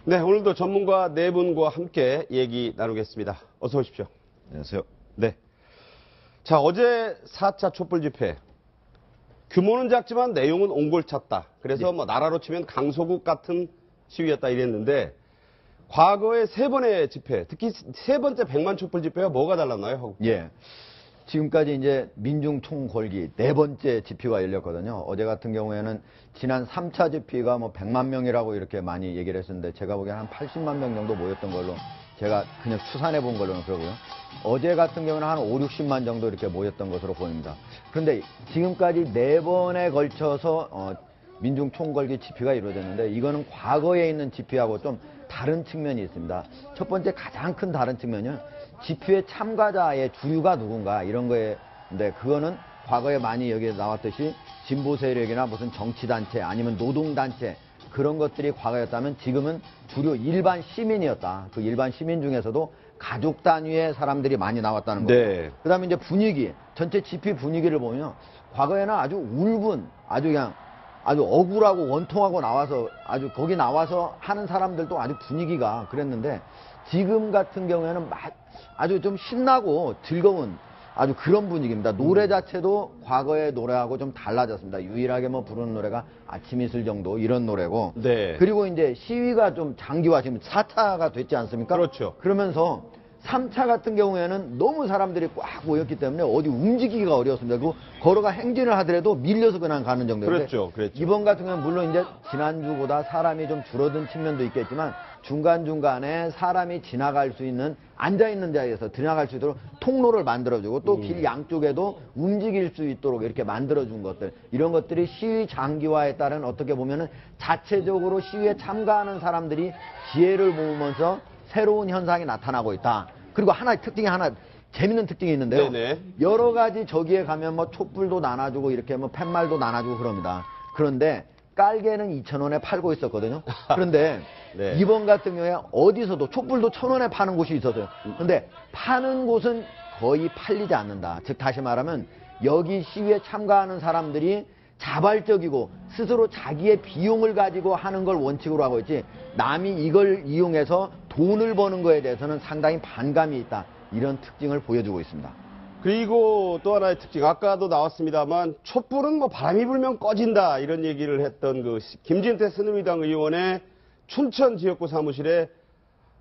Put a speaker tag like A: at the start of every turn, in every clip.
A: 네, 오늘도 전문가 네 분과 함께 얘기 나누겠습니다. 어서 오십시오.
B: 안녕하세요.
A: 네. 자, 어제 4차 촛불 집회. 규모는 작지만 내용은 옹골찼다. 그래서 뭐 나라로 치면 강소국 같은 시위였다 이랬는데 과거의 세 번의 집회, 특히 세 번째 100만 촛불 집회와 뭐가 달랐나요?
B: 예. 지금까지 이제 민중 총궐기 네 번째 집회가 열렸거든요. 어제 같은 경우에는 지난 3차 집회가 뭐 100만 명이라고 이렇게 많이 얘기를 했었는데 제가 보기엔 한 80만 명 정도 모였던 걸로 제가 그냥 추산해 본 걸로는 그러고요. 어제 같은 경우는 한 5, 60만 정도 이렇게 모였던 것으로 보입니다. 그런데 지금까지 네 번에 걸쳐서 민중 총궐기 집회가 이루어졌는데 이거는 과거에 있는 집회하고 좀 다른 측면이 있습니다. 첫 번째 가장 큰 다른 측면은 집회 참가자의 주류가 누군가 이런 거에인데 그거는 과거에 많이 여기에 나왔듯이 진보 세력이나 무슨 정치단체 아니면 노동단체 그런 것들이 과거였다면 지금은 주류 일반 시민이었다. 그 일반 시민 중에서도 가족 단위의 사람들이 많이 나왔다는 거죠.
A: 네.
B: 그 다음에 이제 분위기, 전체 집회 분위기를 보면 과거에는 아주 울분, 아주 그냥 아주 억울하고 원통하고 나와서 아주 거기 나와서 하는 사람들도 아주 분위기가 그랬는데 지금 같은 경우에는 아주 좀 신나고 즐거운 아주 그런 분위기입니다. 노래 자체도 과거의 노래하고 좀 달라졌습니다. 유일하게 뭐 부르는 노래가 아침 이슬 정도 이런 노래고.
A: 네.
B: 그리고 이제 시위가 좀 장기화 지금 4차가 됐지 않습니까?
A: 그렇죠.
B: 그러면서 3차 같은 경우에는 너무 사람들이 꽉 모였기 때문에 어디 움직이기가 어려웠습니다. 그리고 걸어가 행진을 하더라도 밀려서 그냥 가는 정도인데
A: 그렇죠.
B: 이번 같은 경우는 물론 이제 지난주보다 사람이 좀 줄어든 측면도 있겠지만 중간중간에 사람이 지나갈 수 있는 앉아있는 자리에서 지나갈 수 있도록 통로를 만들어주고 또 길 양쪽에도 움직일 수 있도록 이렇게 만들어준 것들 이런 것들이 시위 장기화에 따른 어떻게 보면은 자체적으로 시위에 참가하는 사람들이 지혜를 모으면서 새로운 현상이 나타나고 있다. 그리고 재밌는 특징이 있는데요.
A: 네네.
B: 여러 가지 저기에 가면 뭐 촛불도 나눠주고 이렇게 뭐 팻말도 나눠주고 그럽니다. 그런데 깔개는 2,000원에 팔고 있었거든요. 그런데
A: 네.
B: 이번 같은 경우에 어디서도 촛불도 1,000원에 파는 곳이 있었어요. 그런데 파는 곳은 거의 팔리지 않는다. 즉 다시 말하면 여기 시위에 참가하는 사람들이 자발적이고 스스로 자기의 비용을 가지고 하는 걸 원칙으로 하고 있지 남이 이걸 이용해서 돈을 버는 거에 대해서는 상당히 반감이 있다. 이런 특징을 보여주고 있습니다.
A: 그리고 또 하나의 특징, 아까도 나왔습니다만 촛불은 뭐 바람이 불면 꺼진다 이런 얘기를 했던 그 김진태 새누리당 의원의 춘천 지역구 사무실에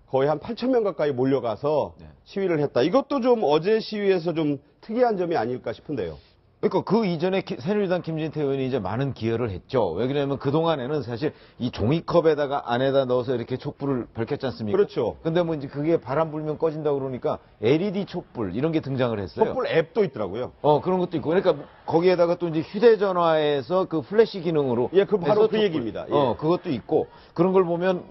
A: 거의 한 8,000명 가까이 몰려가서 시위를 했다. 이것도 좀 어제 시위에서 좀 특이한 점이 아닐까 싶은데요.
C: 그러니까 그 이전에 새누리당 김진태 의원이 이제 많은 기여를 했죠. 왜 그러냐면 그동안에는 사실 이 종이컵에다가 안에다 넣어서 이렇게 촛불을 밝혔지 않습니까?
A: 그렇죠.
C: 근데 뭐 이제 그게 바람 불면 꺼진다 그러니까 LED 촛불 이런 게 등장을 했어요.
A: 촛불 앱도 있더라고요.
C: 그런 것도 있고. 그러니까 거기에다가 또 이제 휴대전화에서 그 플래시 기능으로.
A: 예, 그 바로
C: 해서
A: 그 얘기입니다. 예.
C: 그것도 있고. 그런 걸 보면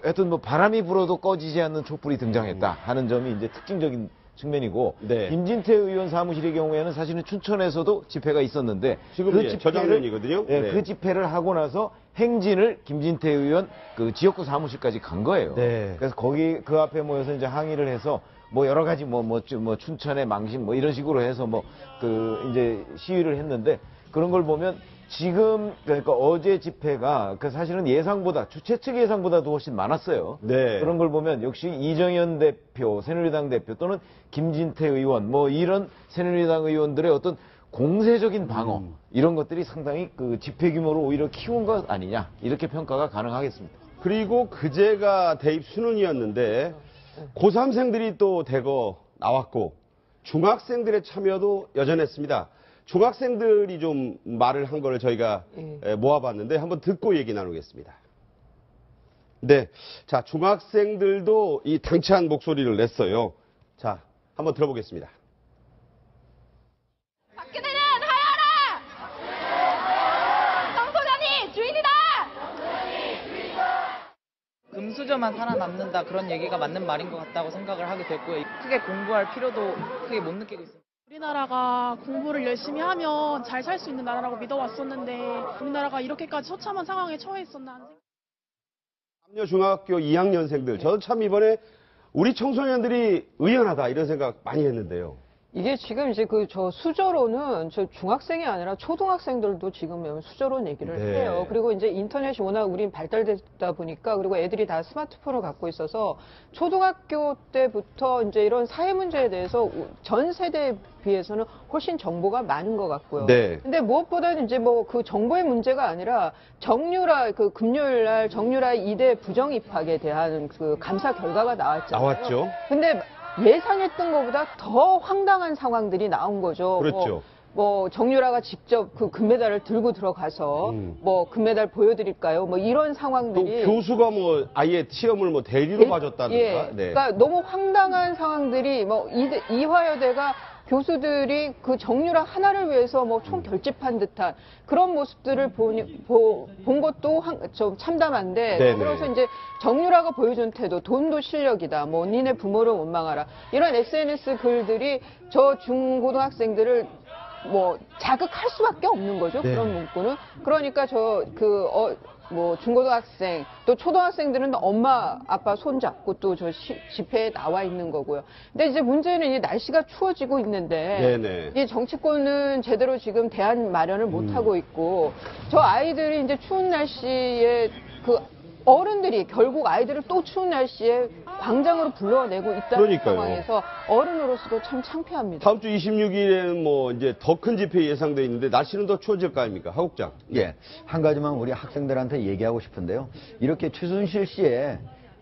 C: 하여튼 뭐 바람이 불어도 꺼지지 않는 촛불이 등장했다 하는 점이 이제 특징적인 측면이고.
A: 네.
C: 김진태 의원 사무실의 경우에는 사실은 춘천에서도 집회가 있었는데
A: 지금
C: 그
A: 저장면이거든요.
C: 예,
A: 네.
C: 그 집회를 하고 나서 행진을 김진태 의원 그 지역구 사무실까지 간 거예요.
A: 네.
C: 그래서 거기 그 앞에 모여서 이제 항의를 해서 뭐 여러 가지 뭐 춘천의 망신 뭐 이런 식으로 해서 뭐 그 이제 시위를 했는데 그런 걸 보면 지금 그러니까 어제 집회가 그 사실은 예상보다 주최 측 예상보다도 훨씬 많았어요.
A: 네.
C: 그런 걸 보면 역시 이정현 대표, 새누리당 대표 또는 김진태 의원 뭐 이런 새누리당 의원들의 어떤 공세적인 방어 이런 것들이 상당히 그 집회 규모를 오히려 키운 것 아니냐 이렇게 평가가 가능하겠습니다.
A: 그리고 그제가 대입 수능이었는데 고3생들이 또 대거 나왔고 중학생들의 참여도 여전했습니다. 중학생들이 좀 말을 한 거를 저희가 모아봤는데 한번 듣고 얘기 나누겠습니다. 네. 자, 중학생들도 이 당찬 목소리를 냈어요. 자, 한번 들어보겠습니다.
D: 박근혜는 하야하라! 청소년이 주인이다!
E: 금수저만 살아남는다 그런 얘기가 맞는 말인 것 같다고 생각을 하게 됐고요. 크게 공부할 필요도 크게 못 느끼고 있습니다.
F: 우리나라가 공부를 열심히 하면 잘 살 수 있는 나라라고 믿어왔었는데 우리나라가 이렇게까지 처참한 상황에 처해 있었나 하는 생각.
A: 남녀중학교 2학년생들, 저도 참 이번에 우리 청소년들이 의연하다 이런 생각 많이 했는데요.
G: 이게 지금 이제 저 수저로는 저 중학생이 아니라 초등학생들도 지금 수저론 얘기를
A: 네.
G: 해요. 그리고 이제 인터넷이 워낙 우린 발달되다 보니까 그리고 애들이 다 스마트폰을 갖고 있어서 초등학교 때부터 이제 이런 사회 문제에 대해서 전 세대에 비해서는 훨씬 정보가 많은 것 같고요.
A: 네.
G: 근데 무엇보다는 이제 뭐 그 정보의 문제가 아니라 정유라 그 금요일 날 정유라 2대 부정 입학에 대한 그 감사 결과가 나왔잖아요.
A: 나왔죠.
G: 근데 예상했던 것보다 더 황당한 상황들이 나온 거죠.
A: 그렇죠.
G: 뭐 정유라가 직접 그 금메달을 들고 들어가서 뭐 금메달 보여드릴까요? 뭐 이런
A: 또
G: 상황들이
A: 교수가 뭐 아예 시험을 뭐 대리로 봐줬다든가.
G: 예.
A: 네.
G: 그러니까 너무 황당한 상황들이 뭐 이화여대가 교수들이 그 정유라 하나를 위해서 뭐 총 결집한 듯한 그런 모습들을 본 것도 좀 참담한데
A: 네네.
G: 그래서 이제 정유라가 보여준 태도 돈도 실력이다 뭐 니네 부모를 원망하라 이런 SNS 글들이 저 중고등학생들을 뭐 자극할 수밖에 없는 거죠.
A: 네.
G: 그런 문구는. 그러니까 뭐 중고등학생 또 초등학생들은 엄마 아빠 손 잡고 또 저 집회에 나와 있는 거고요. 근데 이제 문제는 이 날씨가 추워지고 있는데
A: 네네.
G: 이 정치권은 제대로 지금 대안 마련을 못 하고 있고 저 아이들이 이제 추운 날씨에 그 어른들이 결국 아이들을 또 추운 날씨에 광장으로 불러내고 있다는
A: 그러니까요.
G: 상황에서 어른으로서도 참 창피합니다.
A: 다음 주 26일에는 뭐 이제 더 큰 집회 예상돼 있는데 날씨는 더 추워질 거 아닙니까? 하국장.
B: 예, 한 가지만 우리 학생들한테 얘기하고 싶은데요. 이렇게 최순실 씨의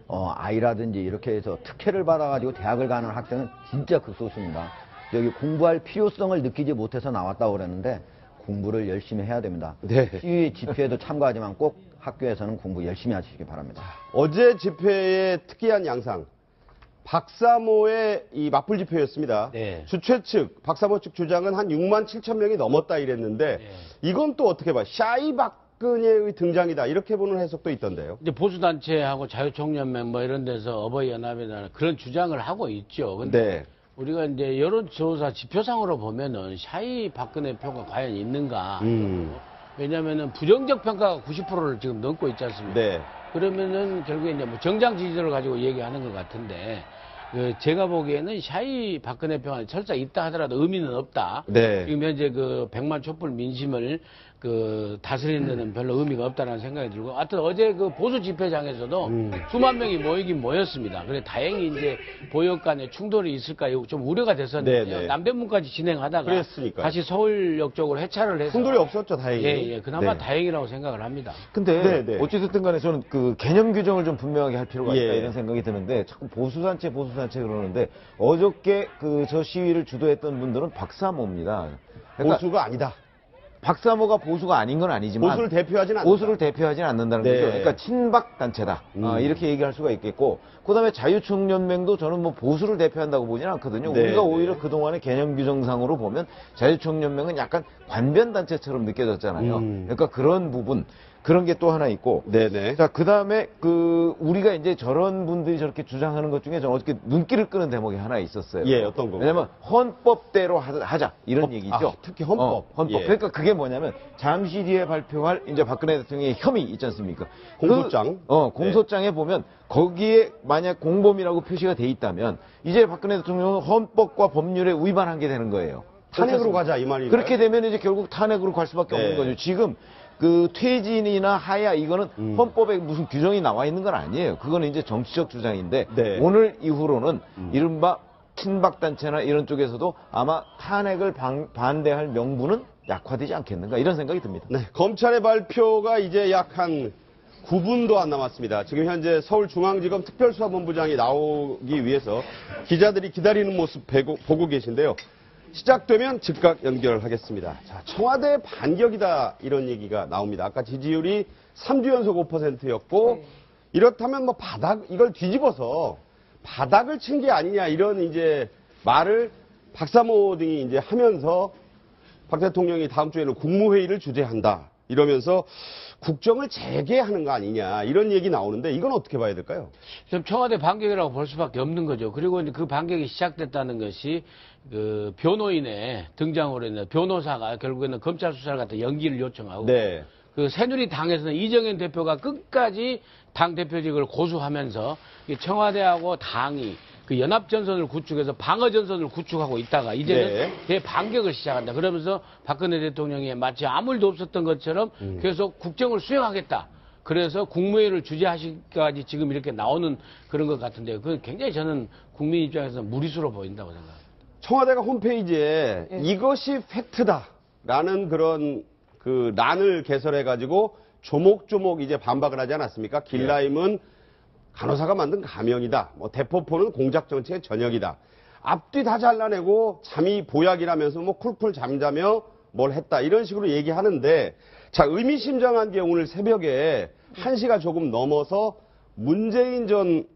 B: 아이라든지 이렇게 해서 특혜를 받아가지고 대학을 가는 학생은 진짜 극소수입니다. 여기 공부할 필요성을 느끼지 못해서 나왔다고 그랬는데 공부를 열심히 해야 됩니다.
A: 네.
B: 시위 집회에도 참가하지만 꼭 학교에서는 공부 열심히 하시기 바랍니다.
A: 어제 집회의 특이한 양상. 박사모의 이 맞불 집회였습니다.
H: 네.
A: 주최 측, 박사모 측 주장은 한 6만 7천 명이 넘었다 이랬는데 이건 또 어떻게 봐? 샤이 박근혜의 등장이다 이렇게 보는 해석도 있던데요.
H: 이제 보수단체하고 자유총연맹 뭐 이런 데서 어버이연합이나 그런 주장을 하고 있죠. 근데
A: 네.
H: 우리가 이제 여론조사 지표상으로 보면은 샤이 박근혜 표가 과연 있는가. 왜냐면은 부정적 평가가 90%를 지금 넘고 있지 않습니까?
A: 네.
H: 그러면은 결국에 이제 뭐 정장 지지를 가지고 얘기하는 것 같은데, 제가 보기에는 샤이 박근혜 표가 설사 있다 하더라도 의미는 없다.
A: 네.
H: 지금 현재 그 100만 촛불 민심을 다스리는 데는 별로 의미가 없다는 생각이 들고, 하여튼 어제 그 보수 집회장에서도 수만 명이 모이긴 모였습니다. 그래 다행히 이제 보역 간에 충돌이 있을까 좀 우려가 됐었는데요.
A: 네네.
H: 남대문까지 진행하다가
A: 그랬으니까요.
H: 다시 서울역 쪽으로 해차를 해서
A: 충돌이 없었죠, 다행히.
H: 예, 그나마
A: 네.
H: 다행이라고 생각을 합니다.
C: 근데
A: 네, 네.
C: 어찌됐든 간에 저는 그 개념 규정을 좀 분명하게 할 필요가 있다
A: 예.
C: 이런 생각이 드는데 자꾸 보수단체 그러는데 어저께 저 시위를 주도했던 분들은 박사모입니다. 그러니까
A: 보수가 아니다.
C: 박사모가 보수가 아닌 건 아니지만
A: 보수를 대표하지는 않는다.
C: 보수를 대표하지는 않는다는
A: 네.
C: 거죠. 그러니까 친박 단체다. 이렇게 얘기할 수가 있겠고, 그다음에 자유총연맹도 저는 뭐 보수를 대표한다고 보지는 않거든요.
A: 네,
C: 우리가
A: 네.
C: 오히려 그동안의 개념 규정상으로 보면 자유총연맹은 약간 관변 단체처럼 느껴졌잖아요. 그러니까 그런 부분. 그런 게 또 하나 있고.
A: 네네.
C: 자, 그 다음에 우리가 이제 저런 분들이 저렇게 주장하는 것 중에 저는 어떻게 눈길을 끄는 대목이 하나 있었어요.
A: 예, 어떤 거?
C: 왜냐면 헌법대로 하자. 이런 얘기죠.
A: 아, 특히 헌법.
C: 헌법.
A: 예.
C: 그러니까 그게 뭐냐면 잠시 뒤에 발표할 이제 박근혜 대통령의 혐의 있지 않습니까?
A: 공소장.
C: 공소장에 보면 거기에 만약 공범이라고 표시가 돼 있다면 이제 박근혜 대통령은 헌법과 법률에 위반한 게 되는 거예요.
A: 탄핵으로 가자 이 말이에요.
C: 그렇게 되면 이제 결국 탄핵으로 갈 수밖에
A: 네.
C: 없는 거죠. 지금 퇴진이나 하야 이거는 헌법에 무슨 규정이 나와 있는 건 아니에요. 그거는 이제 정치적 주장인데
A: 네.
C: 오늘 이후로는 이른바 친박단체나 이런 쪽에서도 아마 탄핵을 반대할 명분은 약화되지 않겠는가 이런 생각이 듭니다.
A: 네, 검찰의 발표가 이제 약 한 9분도 안 남았습니다. 지금 현재 서울중앙지검 특별수사본부장이 나오기 위해서 기자들이 기다리는 모습 보고 계신데요. 시작되면 즉각 연결하겠습니다. 자, 청와대 반격이다 이런 얘기가 나옵니다. 아까 지지율이 3주 연속 5%였고 이렇다면 뭐 이걸 뒤집어서 바닥을 친 게 아니냐 이런 이제 말을 박사모 등이 이제 하면서 박 대통령이 다음 주에는 국무회의를 주재한다 이러면서 국정을 재개하는 거 아니냐 이런 얘기 나오는데 이건 어떻게 봐야 될까요?
H: 좀 청와대 반격이라고 볼 수밖에 없는 거죠. 그리고 이제 그 반격이 시작됐다는 것이 그 변호인의 등장으로 인해 변호사가 결국에는 검찰 수사를 갖다 연기를 요청하고
A: 네.
H: 그 새누리당에서는 이정현 대표가 끝까지 당 대표직을 고수하면서 이 청와대하고 당이 그 연합전선을 구축해서 방어전선을 구축하고 있다가 이제는
A: 네.
H: 대반격을 시작한다. 그러면서 박근혜 대통령이 마치 아무 일도 없었던 것처럼 계속 국정을 수행하겠다. 그래서 국무회의를 주재하시기까지 지금 이렇게 나오는 그런 것 같은데요. 그 굉장히 저는 국민 입장에서 무리수로 보인다고 생각합니다.
A: 청와대가 홈페이지에 이것이 팩트다라는 그런 그 란을 개설해가지고 조목조목 이제 반박을 하지 않았습니까? 길라임은 간호사가 만든 가명이다. 뭐 대포포는 공작 정책의 전역이다. 앞뒤 다 잘라내고 잠이 보약이라면서 뭐 쿨쿨 잠자며 뭘 했다. 이런 식으로 얘기하는데 자, 의미심장한 게 오늘 새벽에 1시가 조금 넘어서 문재인 전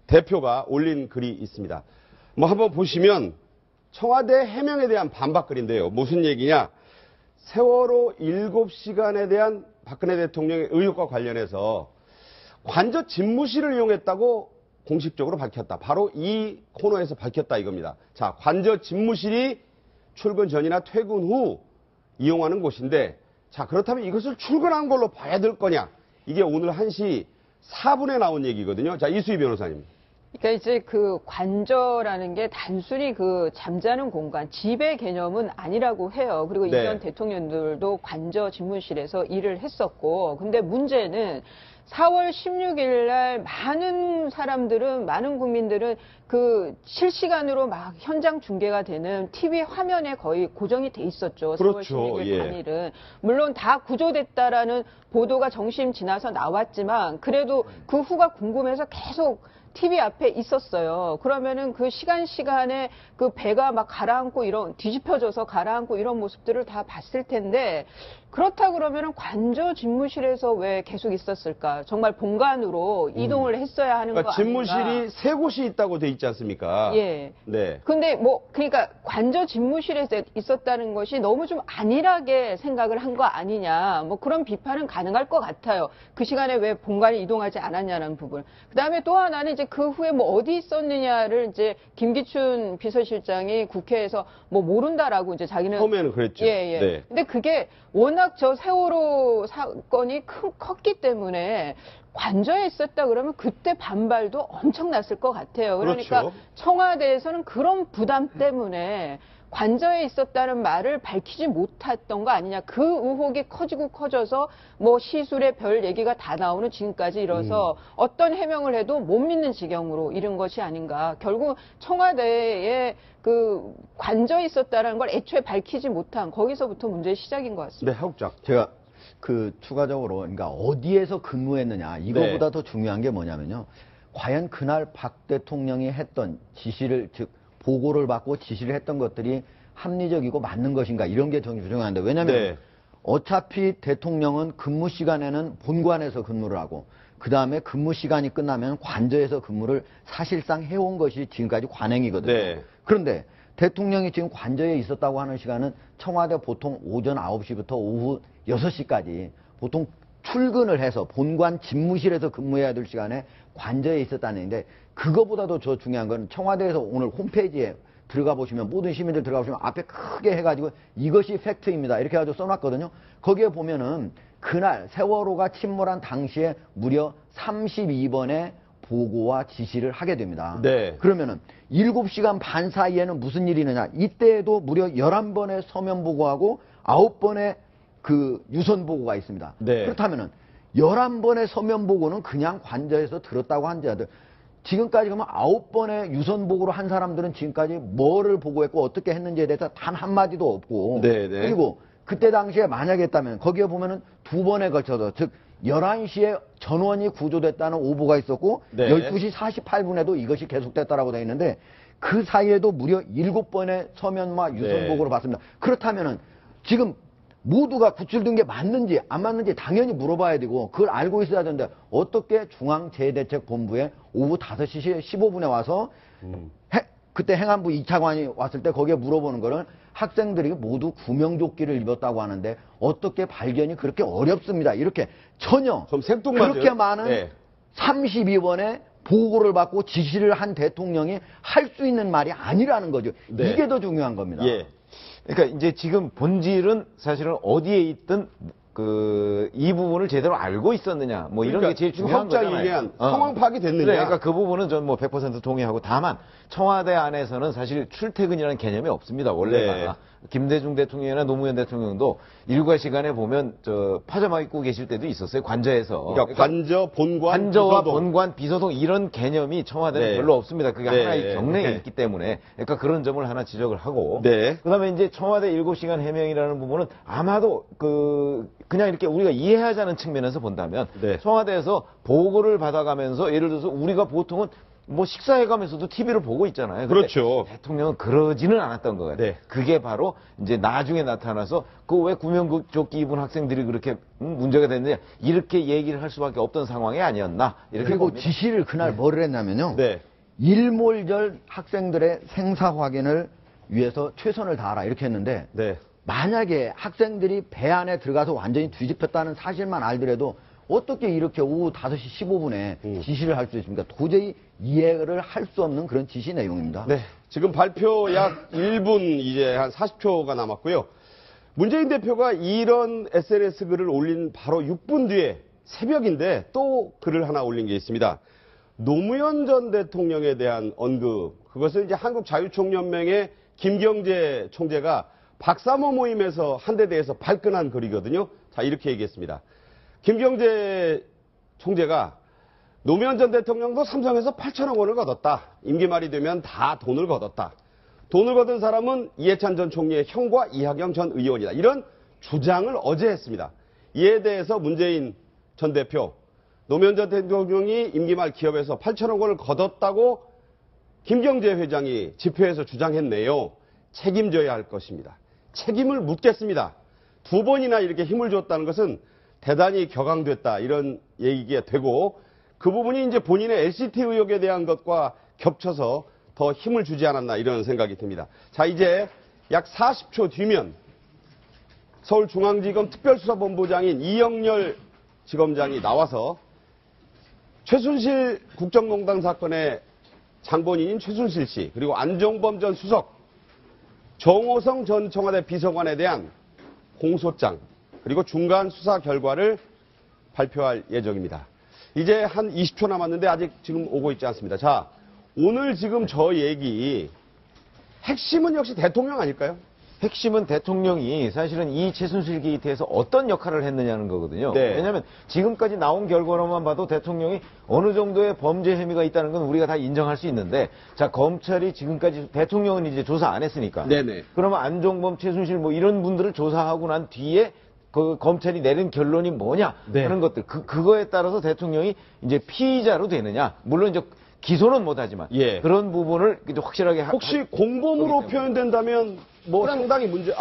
A: 대표가 올린 글이 있습니다. 뭐 한번 보시면 청와대 해명에 대한 반박글인데요. 무슨 얘기냐? 세월호 7시간에 대한 박근혜 대통령의 의혹과 관련해서 관저 집무실을 이용했다고 공식적으로 밝혔다. 바로 이 코너에서 밝혔다 이겁니다. 자, 관저 집무실이 출근 전이나 퇴근 후 이용하는 곳인데 자, 그렇다면 이것을 출근한 걸로 봐야 될 거냐? 이게 오늘 1시 4분에 나온 얘기거든요. 자, 이수희 변호사님.
G: 그러니까 이제 그 관저라는 게 단순히 그 잠자는 공간, 집의 개념은 아니라고 해요. 그리고
A: 네.
G: 이전 대통령들도 관저 집무실에서 일을 했었고, 근데 문제는 4월 16일 날 많은 사람들은, 많은 국민들은 그 실시간으로 막 현장 중계가 되는 TV 화면에 거의 고정이 돼 있었죠.
A: 그렇죠.
G: 4월 16일
A: 예.
G: 당일은. 물론 다 구조됐다라는 보도가 정심 지나서 나왔지만, 그래도 그 후가 궁금해서 계속 TV 앞에 있었어요. 그러면은 그 시간에 그 배가 막 가라앉고 뒤집혀져서 가라앉고 이런 모습들을 다 봤을 텐데, 그렇다 그러면은 관저 집무실에서 왜 계속 있었을까? 정말 본관으로 이동을 했어야 하는
A: 그러니까
G: 거 아닌가?
A: 집무실이 3곳이 있다고 돼 있지 않습니까?
G: 예.
A: 네.
G: 근데 그러니까 관저 집무실에 있었다는 것이 너무 좀 안일하게 생각을 한 거 아니냐. 뭐 그런 비판은 가능할 것 같아요. 그 시간에 왜 본관이 이동하지 않았냐는 부분. 그 다음에 또 하나는 이제 그 후에 뭐 어디 있었느냐를 이제 김기춘 비서실장이 국회에서 뭐 모른다라고 이제 자기는.
A: 처음에는 그랬죠.
G: 예, 예.
A: 네.
G: 근데 그게 워낙 저 세월호 사건이 컸기 때문에 관저에 있었다 그러면 그때 반발도 엄청났을 것 같아요. 그러니까
A: 그렇죠.
G: 청와대에서는 그런 부담 때문에 관저에 있었다는 말을 밝히지 못했던 거 아니냐. 그 의혹이 커지고 커져서 뭐 시술의 별 얘기가 다 나오는 지금까지 이뤄서 어떤 해명을 해도 못 믿는 지경으로 이른 것이 아닌가. 결국 청와대에 그 관저에 있었다는 걸 애초에 밝히지 못한 거기서부터 문제의 시작인 것 같습니다.
A: 네, 하국장.
B: 제가 그 추가적으로 그러니까 어디에서 근무했느냐 이거보다
A: 네.
B: 더 중요한 게 뭐냐면요. 과연 그날 박 대통령이 했던 지시를 즉 보고를 받고 지시를 했던 것들이 합리적이고 맞는 것인가 이런 게 좀 중요한데 왜냐하면
A: 네.
B: 어차피 대통령은 근무 시간에는 본관에서 근무를 하고 그 다음에 근무 시간이 끝나면 관저에서 근무를 사실상 해온 것이 지금까지 관행이거든요.
A: 네.
B: 그런데 대통령이 지금 관저에 있었다고 하는 시간은 청와대 보통 오전 9시부터 오후 6시까지 보통 출근을 해서 본관 집무실에서 근무해야 될 시간에 관저에 있었다는 얘기인데 그거보다도 더 중요한 건 청와대에서 오늘 홈페이지에 들어가 보시면 모든 시민들 들어가 보시면 앞에 크게 해가지고 이것이 팩트입니다. 이렇게 해가지고 써놨거든요. 거기에 보면은 그날 세월호가 침몰한 당시에 무려 32번의 보고와 지시를 하게 됩니다.
A: 네.
B: 그러면은 7시간 반 사이에는 무슨 일이 있느냐. 이때에도 무려 11번의 서면 보고하고 9번의 그 유선 보고가 있습니다.
A: 네.
B: 그렇다면은 11번의 서면 보고는 그냥 관저에서 들었다고 한 자들. 지금까지 그러면 9번의 유선 보고로 한 사람들은 지금까지 뭐를 보고했고 어떻게 했는지에 대해서 단 한마디도 없고.
A: 네, 네.
B: 그리고 그때 당시에 만약에 했다면 거기에 보면은 2번에 걸쳐서 즉 11시에 전원이 구조됐다는 오보가 있었고
A: 네.
B: 12시 48분에도 이것이 계속됐다라고 되어 있는데 그 사이에도 무려 7번의 서면과 유선
A: 네.
B: 보고를 받습니다. 그렇다면은 지금 모두가 구출된 게 맞는지 안 맞는지 당연히 물어봐야 되고 그걸 알고 있어야 되는데 어떻게 중앙재해대책본부에 오후 5시 15분에 와서 그때 행안부 2차관이 왔을 때 거기에 물어보는 거는 학생들이 모두 구명조끼를 입었다고 하는데 어떻게 발견이 그렇게 어렵습니다. 이렇게 전혀
A: 좀 생뚱맞아요.
B: 그렇게 많은
A: 네.
B: 32번의 보고를 받고 지시를 한 대통령이 할 수 있는 말이 아니라는 거죠.
A: 네.
B: 이게 더 중요한 겁니다.
A: 예.
C: 그러니까 이제 지금 본질은 사실은 어디에 있든 이 부분을 제대로 알고 있었느냐, 뭐 이런 게 제일 중요한 거잖아요.
A: 일리한 상황 파악이 됐느냐.
C: 그러니까 그 부분은 전 뭐 100% 동의하고, 다만 청와대 안에서는 사실 출퇴근이라는 개념이 없습니다. 원래가.
A: 네.
C: 김대중 대통령이나 노무현 대통령도 일과 시간에 보면 파자마 입고 계실 때도 있었어요. 관저에서.
A: 그러니까 관저, 본관,
C: 관저와
A: 비서동.
C: 본관, 비서동 이런 개념이 청와대는
A: 네.
C: 별로 없습니다. 그게
A: 네.
C: 하나의 경례에
A: 네.
C: 있기 때문에. 그러니까 그런 점을 하나 지적을 하고.
A: 네.
C: 그다음에 이제 청와대 7시간 해명이라는 부분은 아마도 그냥 이렇게 우리가 이해하자는 측면에서 본다면
A: 네.
C: 청와대에서 보고를 받아가면서, 예를 들어서 우리가 보통은 뭐 식사해가면서도 TV를 보고 있잖아요. 근데
A: 그렇죠.
C: 대통령은 그러지는 않았던 것 같아요.
A: 네.
C: 그게 바로 이제 나중에 나타나서 왜 구명조끼 입은 학생들이 그렇게 문제가 됐느냐, 이렇게 얘기를 할 수밖에 없던 상황이 아니었나, 이렇게
B: 그리고
C: 봅니다.
B: 지시를 그날 뭐를 했냐면요.
A: 네.
B: 일몰절 학생들의 생사 확인을 위해서 최선을 다하라 이렇게 했는데
A: 네.
B: 만약에 학생들이 배 안에 들어가서 완전히 뒤집혔다는 사실만 알더라도 어떻게 이렇게 오후 5시 15분에 지시를 할 수 있습니까? 도저히 이해를 할 수 없는 그런 지시 내용입니다.
A: 네. 지금 발표 약 1분 이제 한 40초가 남았고요. 문재인 대표가 이런 SNS 글을 올린 바로 6분 뒤에 새벽인데 또 글을 하나 올린 게 있습니다. 노무현 전 대통령에 대한 언급. 그것을 이제 한국자유총연맹의 김경재 총재가 박사모 모임에서 한 데 대해서 발끈한 글이거든요. 자, 이렇게 얘기했습니다. 김경재 총재가 노무현 전 대통령도 삼성에서 8천억 원을 거뒀다. 임기 말이 되면 다 돈을 거뒀다. 돈을 거둔 사람은 이해찬 전 총리의 형과 이학영 전 의원이다. 이런 주장을 어제 했습니다. 이에 대해서 문재인 전 대표, 노무현 전 대통령이 임기 말 기업에서 8천억 원을 거뒀다고 김경재 회장이 집회에서 주장했네요. 책임져야 할 것입니다. 책임을 묻겠습니다. 2번이나 이렇게 힘을 줬다는 것은 대단히 격앙됐다, 이런 얘기가 되고, 그 부분이 이제 본인의 LCT 의혹에 대한 것과 겹쳐서 더 힘을 주지 않았나, 이런 생각이 듭니다. 자, 이제 약 40초 뒤면 서울중앙지검 특별수사본부장인 이영렬 지검장이 나와서 최순실 국정농단 사건의 장본인인 최순실 씨, 그리고 안종범 전 수석, 정호성 전 청와대 비서관에 대한 공소장, 그리고 중간 수사 결과를 발표할 예정입니다. 이제 한 20초 남았는데 아직 지금 오고 있지 않습니다. 자, 오늘 지금 저 얘기 핵심은 역시 대통령 아닐까요?
C: 핵심은 대통령이 사실은 이 최순실 게이트에서 어떤 역할을 했느냐는 거거든요.
A: 네.
C: 왜냐하면 지금까지 나온 결과로만 봐도 대통령이 어느 정도의 범죄 혐의가 있다는 건 우리가 다 인정할 수 있는데, 자, 검찰이 지금까지, 대통령은 이제 조사 안 했으니까.
A: 네네.
C: 그러면 안종범, 최순실 뭐 이런 분들을 조사하고 난 뒤에 그 검찰이 내린 결론이 뭐냐
A: 네.
C: 하는 것들, 그거에 따라서 대통령이 이제 피의자로 되느냐, 물론 이제 기소는 못하지만
A: 예.
C: 그런 부분을 이제 확실하게
A: 혹시 공범으로
C: 거기 때문에.
A: 표현된다면 뭐 상당히 문제,